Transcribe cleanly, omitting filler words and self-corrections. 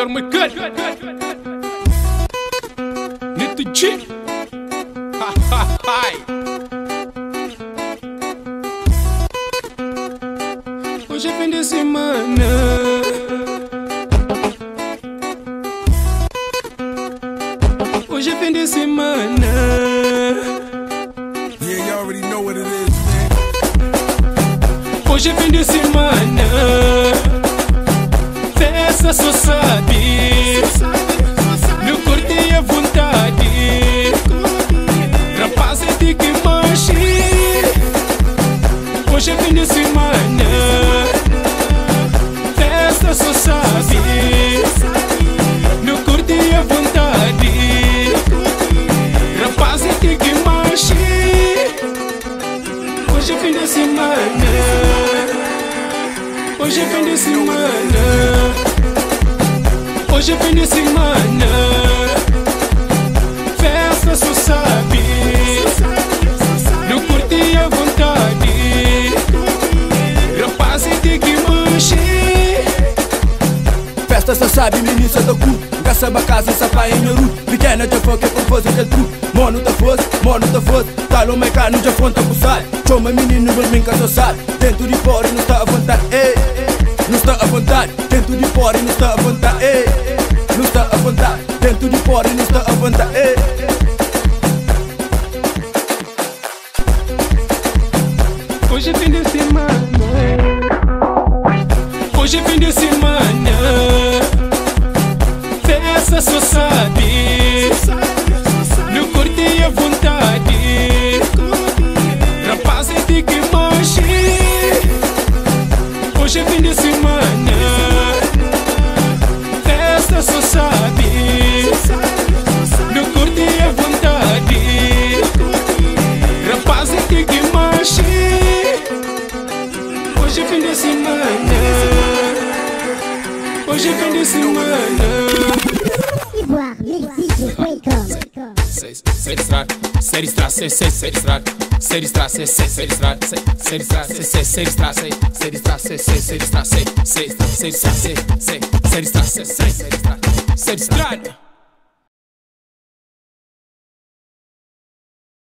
produtor muito caro. Neto G. Hoje é fim de semana. Hoje é fim de semana. Yeah, you already know what it is, man. Hoje é fim de semana. Festa só sabe. Meu corte é vontade. Rapaz é de que manche. Hoje é fim de semana. Festa só sabe. Meu corte é vontade. Rapaz é de que manche. Hoje é fim de semana. Hoje é fim de semana. Hoje é fim de semana. Festa só sabe. Não curti a vontade. Rapaz é de que manche. Festa só sabe, ministra do cu. Caçamba casa, sapa em meu ru. Pequena de fogo, com força de tru. Mono da força, talo me cano de fonte a buçar. Chama menino, mas me só sabe. Dentro de fora não está à vontade, ei. Não está à vontade. Dentro de fora não está à vontade, ei. Não está à vontade. Dentro de fora não está à vontade, ei. Hoje é fim de semana. Hoje é fim de semana. Festa só sabe. Meu corte é vontade. Rapaz é de que manche. Hoje é fim de semana. Festa só sabe. Meu corte é vontade. Rapaz é de que manche. Hoje é fim de semana. Hoje é fim de semana. Ser estrada.